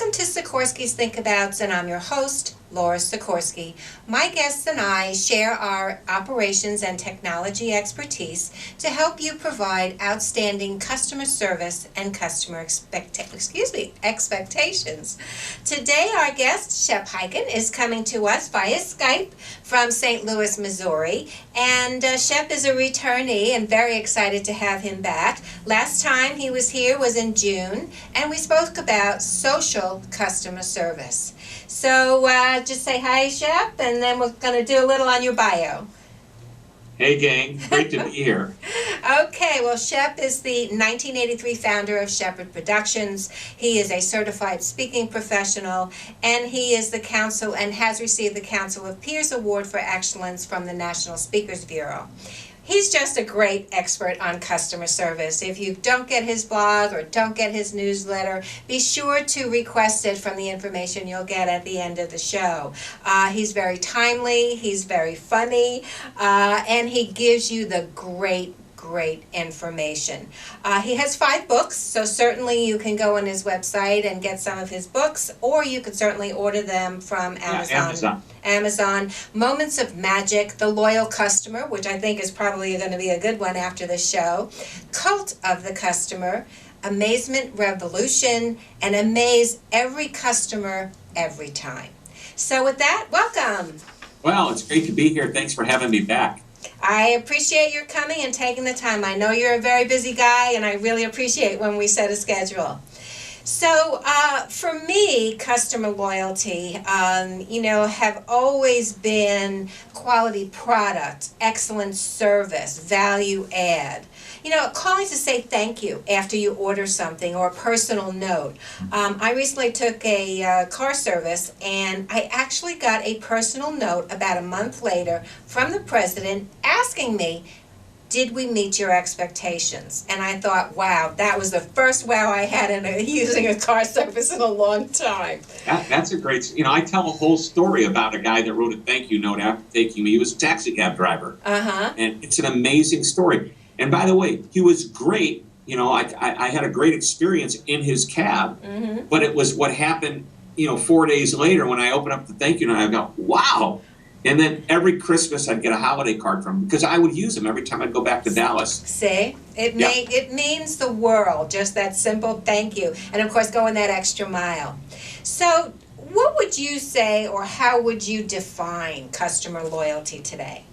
Welcome to Sikorski's Think Abouts, and I'm your host, Laura Sikorski. My guests and I share our operations and technology expertise to help you provide outstanding customer service and customer expectations. Today, our guest, Shep Hyken, is coming to us via Skype from St. Louis, Missouri. And Shep is a returnee and very excited to have him back. Last time he was here was in June, and we spoke about social customer service. So just say hi, Shep, and then we're going to do a little on your bio. Hey, gang. Great to be here. Okay, well, Shep is the 1983 founder of Shepherd Productions. He is a certified speaking professional, and he is the council and has received the Council of Peers Award for Excellence from the National Speakers Bureau. He's just a great expert on customer service. If you don't get his blog or don't get his newsletter, be sure to request it from the information you'll get at the end of the show. He's very timely, he's very funny, and he gives you the great information. He has 5 books, so certainly you can go on his website and get some of his books, or you could certainly order them from Amazon. Amazon. Moments of Magic, The Loyal Customer, which I think is probably going to be a good one after the show. Cult of the Customer, Amazement Revolution, and Amaze Every Customer Every Time. So with that, welcome. Well, it's great to be here. Thanks for having me back. I appreciate your coming and taking the time. I know you're a very busy guy, and I really appreciate when we set a schedule. So for me, customer loyalty, have always been quality product, excellent service, value add. Calling to say thank you after you order something or a personal note. I recently took a car service, and I actually got a personal note about a month later from the president asking me, did we meet your expectations? And I thought, wow, that was the first wow I had in using a car service in a long time. That's a great, I tell a whole story about a guy that wrote a thank you note after taking me. He was a taxi cab driver. And it's an amazing story. And by the way, he was great. I had a great experience in his cab, but it was what happened, 4 days later when I opened up the thank you note, I go, wow. And then every Christmas I'd get a holiday card from him because I would use them every time I'd go back to Dallas. See, it means the world, just that simple thank you. And of course, going that extra mile. So what would you say, or how would you define customer loyalty today?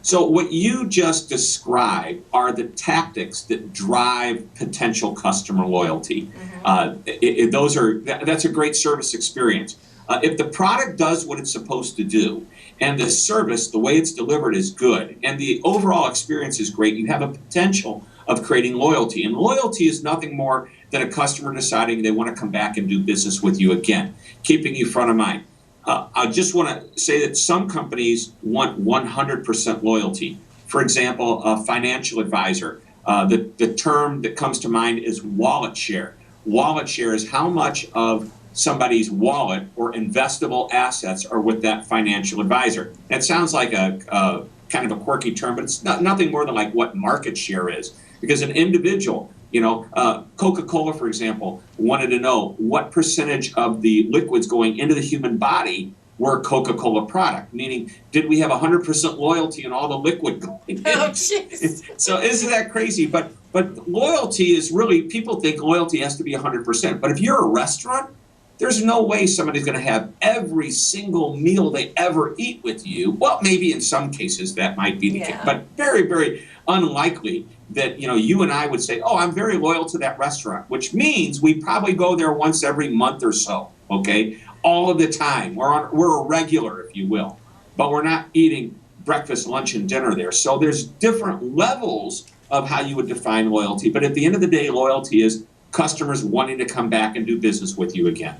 So what you just described are the tactics that drive potential customer loyalty. That's a great service experience. If the product does what it's supposed to do, and the service, the way it's delivered, is good, and the overall experience is great, you have a potential of creating loyalty. And loyalty is nothing more than a customer deciding they want to come back and do business with you again, keeping you front of mind. I just want to say that some companies want 100% loyalty. For example, a financial advisor. The term that comes to mind is wallet share. Wallet share is how much of somebody's wallet or investable assets are with that financial advisor. That sounds like a kind of a quirky term, but it's nothing more than like what market share is. Because an individual, Coca-Cola, for example, wanted to know what percentage of the liquids going into the human body were a Coca-Cola product, meaning did we have 100% loyalty in all the liquid going in? Oh, jeez. So isn't that crazy? But loyalty is really, people think loyalty has to be 100%. But if you're a restaurant, there's no way somebody's going to have every single meal they ever eat with you. Well, maybe in some cases that might be the case, but very, very unlikely that you and I would say, oh, I'm very loyal to that restaurant, which means we probably go there once every month or so, okay? All of the time. We're a regular, if you will, but we're not eating breakfast, lunch, and dinner there. So there's different levels of how you would define loyalty. But at the end of the day, loyalty is customers wanting to come back and do business with you again.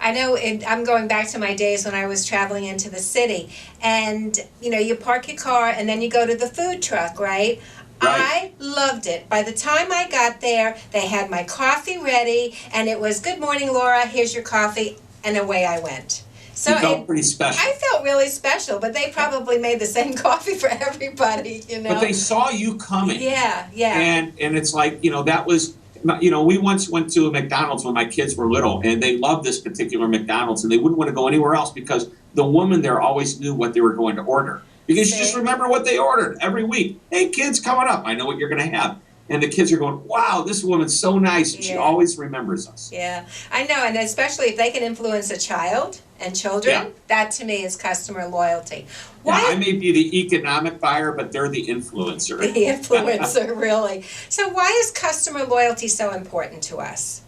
I know I'm going back to my days when I was traveling into the city, and you park your car and then you go to the food truck, right? I loved it. By the time I got there, they had my coffee ready, and it was, good morning, Laura, here's your coffee, and away I went. So you felt pretty special. I felt really special, but they probably made the same coffee for everybody, But they saw you coming. Yeah. And it's like, that was We once went to a McDonald's when my kids were little, and they loved this particular McDonald's, and they wouldn't want to go anywhere else because the woman there always knew what they were going to order. Because you just remember what they ordered every week. Hey, kids, coming up, I know what you're going to have. And the kids are going, wow, this woman's so nice, and she always remembers us. Yeah, I know, and especially if they can influence a child and children, that to me is customer loyalty. I may be the economic buyer, but they're the influencer. The influencer, really. So why is customer loyalty so important to us?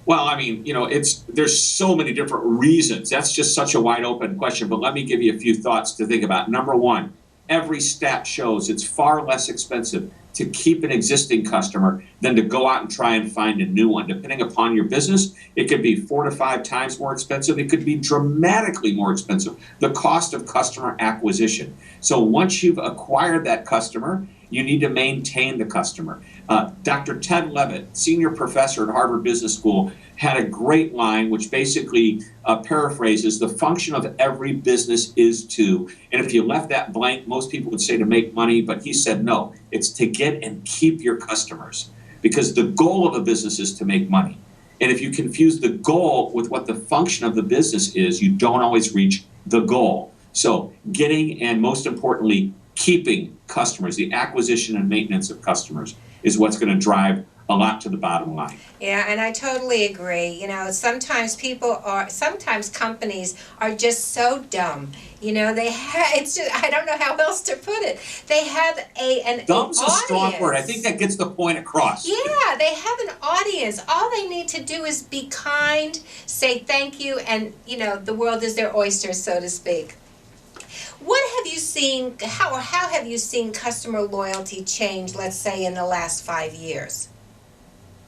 Well, I mean, there's so many different reasons. That's just such a wide open question, but let me give you a few thoughts to think about. Number one, every stat shows it's far less expensive to keep an existing customer than to go out and try and find a new one. Depending upon your business, it could be 4 to 5 times more expensive. It could be dramatically more expensive, the cost of customer acquisition. So once you've acquired that customer, you need to maintain the customer. Dr. Ted Levitt, senior professor at Harvard Business School, had a great line which basically paraphrases, the function of every business is to, and if you left that blank, most people would say to make money, but he said no, it's to get and keep your customers, because the goal of a business is to make money. And if you confuse the goal with what the function of the business is, you don't always reach the goal. So getting, and most importantly, keeping customers, the acquisition and maintenance of customers, is what's going to drive a lot to the bottom line. Yeah, and I totally agree. Sometimes sometimes companies are just so dumb. It's just, I don't know how else to put it. They have an Dumb's audience. a strong word. I think that gets the point across. Yeah, they have an audience. All they need to do is be kind, say thank you, and, the world is their oyster, so to speak. What have you seen, how have you seen customer loyalty change, let's say, in the last 5 years?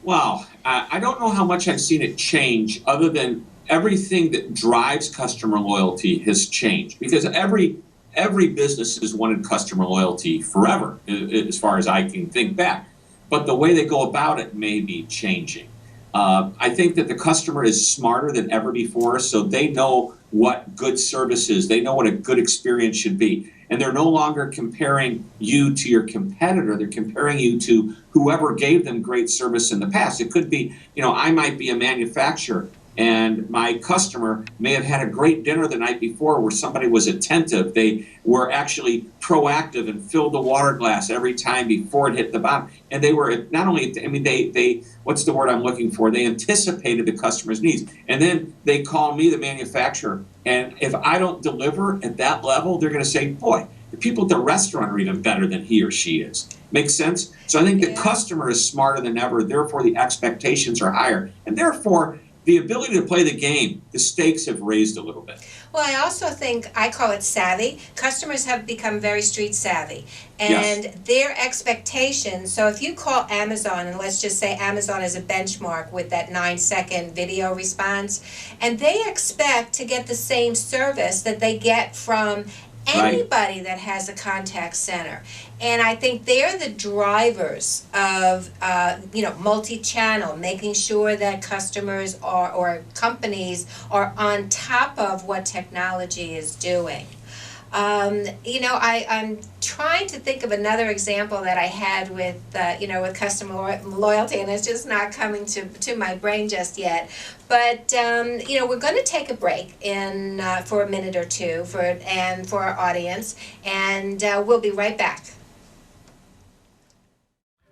Well, I don't know how much I've seen it change, other than everything that drives customer loyalty has changed. Because every business has wanted customer loyalty forever, as far as I can think back. But the way they go about it may be changing. I think that the customer is smarter than ever before, so they know what good service is. They know what a good experience should be. And they're no longer comparing you to your competitor. They're comparing you to whoever gave them great service in the past. It could be, I might be a manufacturer, and my customer may have had a great dinner the night before where somebody was attentive. They were actually proactive and filled the water glass every time before it hit the bottom. And they were not only, they what's the word I'm looking for? They anticipated the customer's needs. And then they call me, the manufacturer, and if I don't deliver at that level, they're going to say, boy, the people at the restaurant are even better than he or she is. Makes sense? So I think the customer is smarter than ever. Therefore, the expectations are higher. And therefore, the ability to play the game, the stakes have raised a little bit. Well, I also think, I call it savvy. Customers have become very street savvy. And their expectations, so if you call Amazon, and let's just say Amazon is a benchmark with that 9-second video response, and they expect to get the same service that they get from anybody that has a contact center. And I think they're the drivers of, multi-channel, making sure that customers or companies are on top of what technology is doing. I'm trying to think of another example that I had with, with customer loyalty, and it's just not coming to my brain just yet. But, we're going to take a break for a minute or two for our audience, and we'll be right back.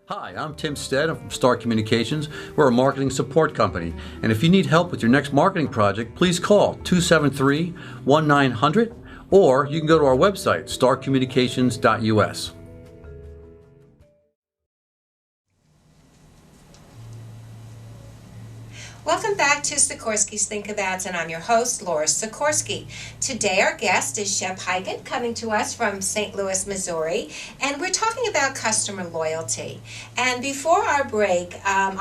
Hi, I'm Tim Stead. I'm from Star Communications. We're a marketing support company. And if you need help with your next marketing project, please call 273-1900, or you can go to our website, starcommunications.us. Welcome back to Sikorski's Think Abouts, and I'm your host, Laura Sikorski. Today our guest is Shep Hyken, coming to us from St. Louis, Missouri, and we're talking about customer loyalty. And before our break, I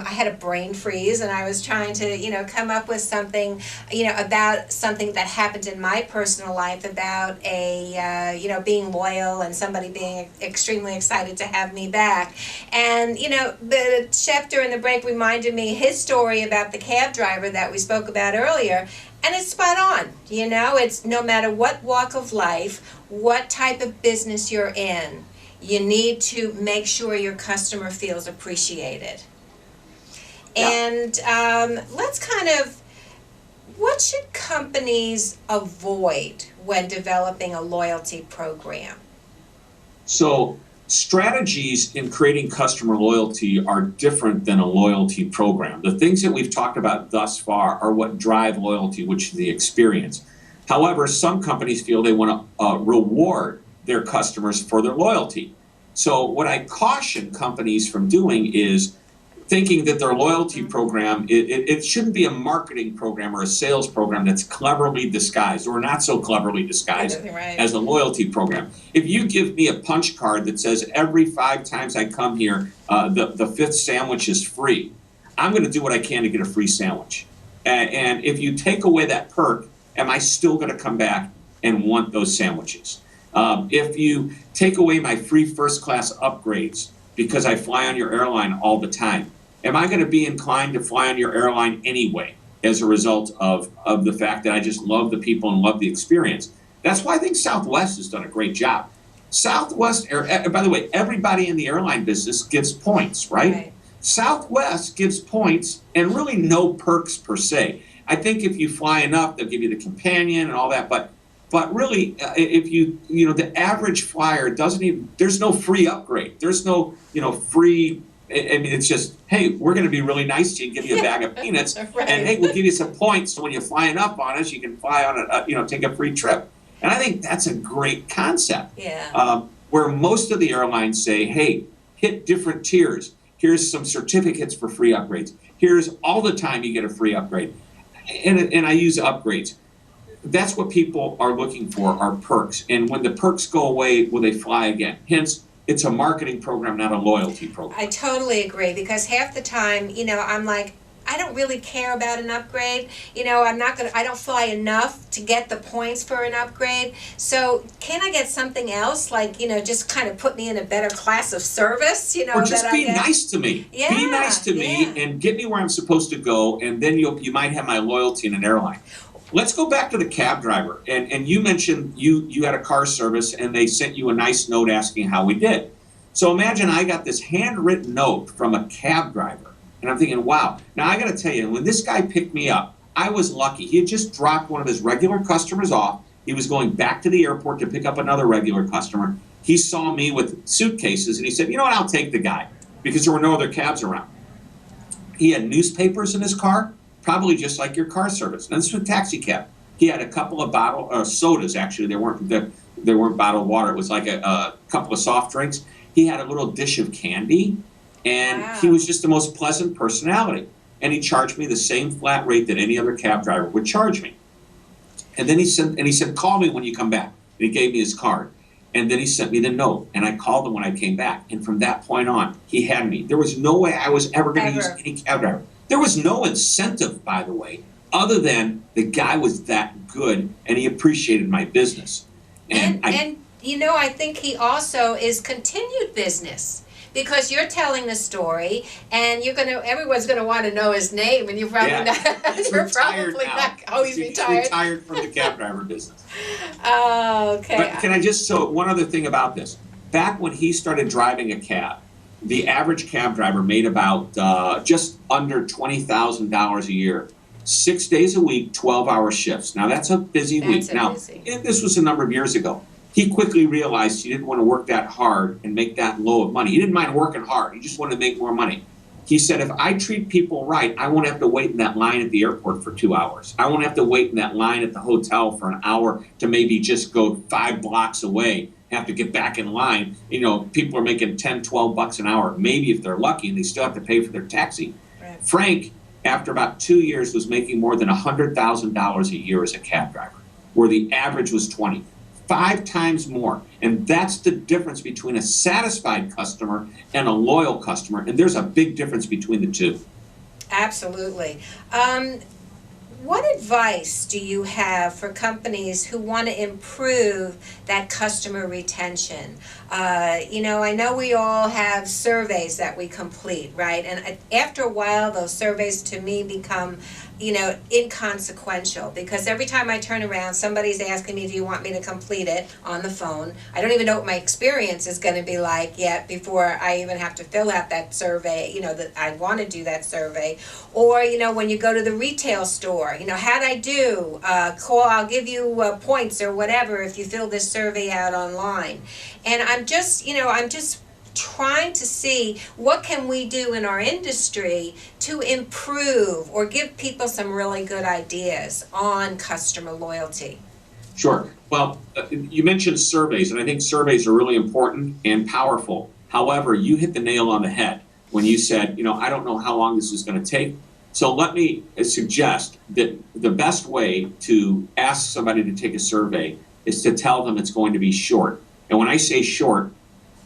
had a brain freeze, and I was trying to, come up with something, about something that happened in my personal life about being loyal and somebody being extremely excited to have me back. And, the Shep during the break reminded me his story about the cab driver that we spoke about earlier, and it's spot on. It's no matter what walk of life, what type of business you're in, you need to make sure your customer feels appreciated. And let's kind of, what should companies avoid when developing a loyalty program? So strategies in creating customer loyalty are different than a loyalty program. The things that we've talked about thus far are what drive loyalty, which is the experience. However, some companies feel they want to reward their customers for their loyalty. So what I caution companies from doing is thinking that their loyalty program, it shouldn't be a marketing program or a sales program that's cleverly disguised or not so cleverly disguised Right. as a loyalty program. If you give me a punch card that says every 5 times I come here, the 5th sandwich is free, I'm going to do what I can to get a free sandwich. And if you take away that perk, am I still going to come back and want those sandwiches? If you take away my free first class upgrades because I fly on your airline all the time, am I going to be inclined to fly on your airline anyway as a result of the fact that I just love the people and love the experience? That's why I think Southwest has done a great job. Southwest, by the way, everybody in the airline business gives points, right? Southwest gives points and really no perks per se. I think if you fly enough, they'll give you the companion and all that, but really, if the average flyer doesn't even, there's no free upgrade. There's no, free, I mean, it's just, hey, we're going to be really nice to you and give you a bag of peanuts. Right. And hey, we'll give you some points. So when you fly enough on us, you can fly on take a free trip. And I think that's a great concept. Yeah. Where most of the airlines say, hey, hit different tiers. Here's some certificates for free upgrades. Here's all the time you get a free upgrade. And I use upgrades. That's what people are looking for, are perks. And when the perks go away, will they fly again? Hence, it's a marketing program, not a loyalty program. I totally agree, because half the time, I'm like, I don't really care about an upgrade. I don't fly enough to get the points for an upgrade. So can I get something else? Like, just kind of put me in a better class of service, Or just be nice to me. Yeah, be nice to me and get me where I'm supposed to go, and then you might have my loyalty in an airline. Let's go back to the cab driver. And you mentioned you had a car service and they sent you a nice note asking how we did. So imagine I got this handwritten note from a cab driver. And I'm thinking, wow. Now I got to tell you, when this guy picked me up, I was lucky. He had just dropped one of his regular customers off. He was going back to the airport to pick up another regular customer. He saw me with suitcases and he said, you know what, I'll take the guy, because there were no other cabs around. He had newspapers in his car, probably just like your car service. And this was a taxi cab. He had a couple of sodas, actually. They weren't bottled water. It was like a couple of soft drinks. He had a little dish of candy, and Wow. He was just the most pleasant personality. And he charged me the same flat rate that any other cab driver would charge me. And then he said, call me when you come back. And he gave me his card. And then he sent me the note, and I called him when I came back. And from that point on, he had me. There was no way I was ever going to use any cab driver. There was no incentive, by the way, other than the guy was that good and he appreciated my business. And I think he also is continued business, because you're telling the story and everyone's gonna want to know his name, and you're probably not. Oh, he's retired. Retired from the cab driver business. Oh, okay. But can I just one other thing about this? Back when he started driving a cab, the average cab driver made about just under $20,000 a year, 6 days a week, 12-hour shifts. Now that's a busy week. Now, this was a number of years ago. He quickly realized he didn't want to work that hard and make that low of money. He didn't mind working hard. He just wanted to make more money. He said, if I treat people right, I won't have to wait in that line at the airport for 2 hours. I won't have to wait in that line at the hotel for an hour to maybe just go 5 blocks away, have to get back in line. People are making $10, $12 an hour, maybe if they're lucky, and they still have to pay for their taxi. Right. Frank, after about 2 years, was making more than $100,000 a year as a cab driver, where the average was 20. 5 times more. And that's the difference between a satisfied customer and a loyal customer. And there's a big difference between the two. Absolutely. What advice do you have for companies who want to improve that customer retention? I know we all have surveys that we complete, right? And after a while, those surveys to me become, inconsequential, because every time I turn around, somebody's asking me, do you want me to complete it on the phone? I don't even know what my experience is going to be like yet before I even have to fill out that survey, that I want to do that survey. Or, when you go to the retail store, how'd I do? I'll give you points or whatever if you fill this survey out online. And I'm just trying to see what can we do in our industry to improve or give people some really good ideas on customer loyalty. Sure. Well, you mentioned surveys, and I think surveys are really important and powerful. However, you hit the nail on the head when you said, I don't know how long this is going to take. So let me suggest that the best way to ask somebody to take a survey is to tell them it's going to be short. And when I say short,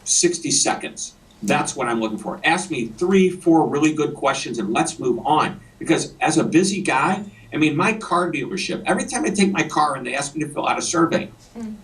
60 seconds. That's what I'm looking for. Ask me 3-4 really good questions and let's move on. Because as a busy guy, my car dealership, every time I take my car and they ask me to fill out a survey,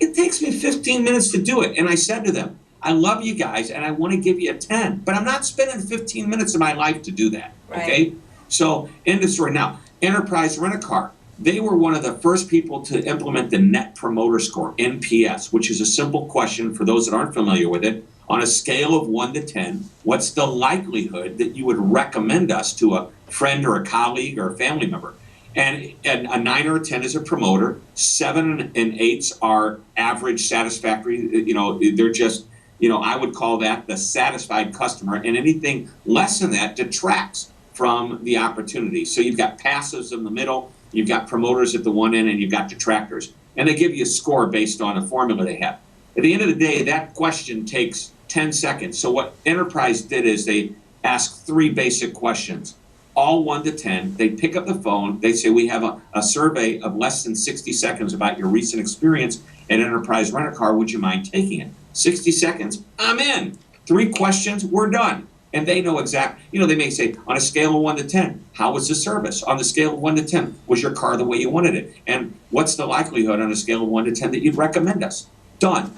it takes me 15 minutes to do it. And I said to them, I love you guys and I want to give you a 10, but I'm not spending 15 minutes of my life to do that. Right. Okay? So, end of story. Now, Enterprise Rent-A-Car, they were one of the first people to implement the Net Promoter Score, NPS, which is a simple question for those that aren't familiar with it. On a scale of 1 to 10, what's the likelihood that you would recommend us to a friend or a colleague or a family member? And a 9 or a 10 is a promoter. 7 and 8s are average, satisfactory. They're just, I would call that the satisfied customer. And anything less than that detracts from the opportunity. So you've got passives in the middle, you've got promoters at the one end, and you've got detractors. And they give you a score based on a formula they have. At the end of the day, that question takes 10 seconds. So what Enterprise did is they asked 3 basic questions, all 1 to 10. They pick up the phone. They say, we have a survey of less than 60 seconds about your recent experience at Enterprise Rent-A-Car. Would you mind taking it? 60 seconds, I'm in. 3 questions, we're done. And they know exactly, they may say, on a scale of 1 to 10, how was the service? On the scale of 1 to 10, was your car the way you wanted it? And what's the likelihood on a scale of 1 to 10 that you'd recommend us? Done.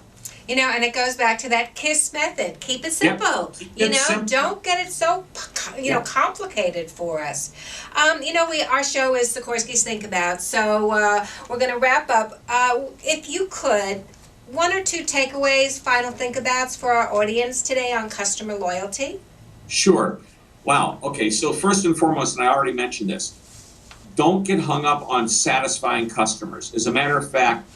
And it goes back to that KISS method. Keep it simple. Yep. Simple. Don't get it so, complicated for us. Our show is Sikorski's Think About, so we're going to wrap up. If you could, 1 or 2 takeaways, final think abouts for our audience today on customer loyalty. Sure. Wow. Okay. So first and foremost, and I already mentioned this, don't get hung up on satisfying customers. As a matter of fact,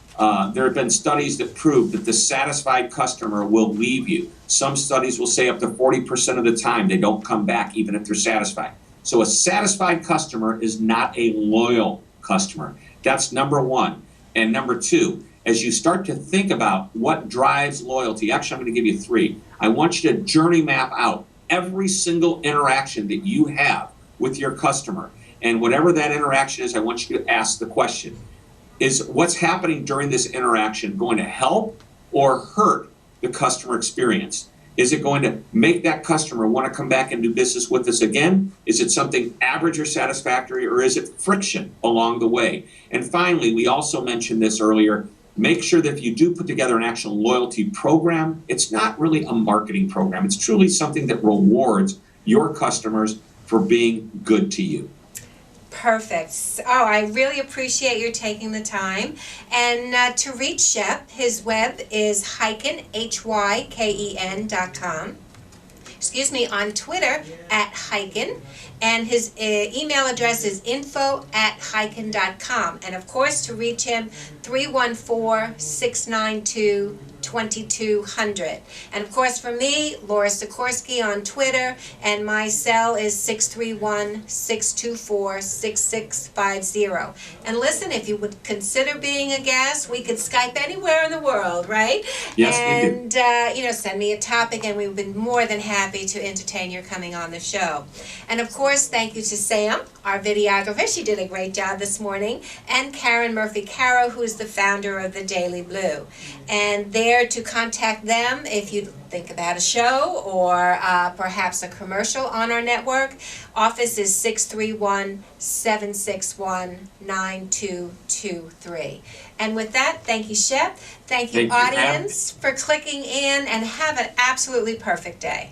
there have been studies that prove that the satisfied customer will leave you. Some studies will say up to 40% of the time they don't come back even if they're satisfied. So a satisfied customer is not a loyal customer. That's number 1. And number 2, as you start to think about what drives loyalty, actually I'm going to give you 3. I want you to journey map out every single interaction that you have with your customer. And whatever that interaction is, I want you to ask the question, is what's happening during this interaction going to help or hurt the customer experience? Is it going to make that customer want to come back and do business with us again? Is it something average or satisfactory, or is it friction along the way? And finally, we also mentioned this earlier, make sure that if you do put together an actual loyalty program, it's not really a marketing program. It's truly something that rewards your customers for being good to you. Perfect. Oh, I really appreciate your taking the time. And to reach Shep, his web is Hyken, HYKEN.com. On Twitter at Hyken. And his email address is info@hyken.com. And of course, to reach him, 314-692-2200. And of course, for me, Laura Sikorski on Twitter, and my cell is 631-624-6650. And listen, if you would consider being a guest, we could Skype anywhere in the world, right? Yes, and, we do. Send me a topic, and we've been more than happy to entertain your coming on the show. And of course, thank you to Sam, our videographer. She did a great job this morning. And Karen Murphy-Caro, who is the founder of the Daily Blue. And there prepared to contact them if you think about a show or perhaps a commercial on our network. Office is 631-761-9223. And with that, thank you, Shep. Thank you, Thank you, Pam. audience, for clicking in, and have an absolutely perfect day.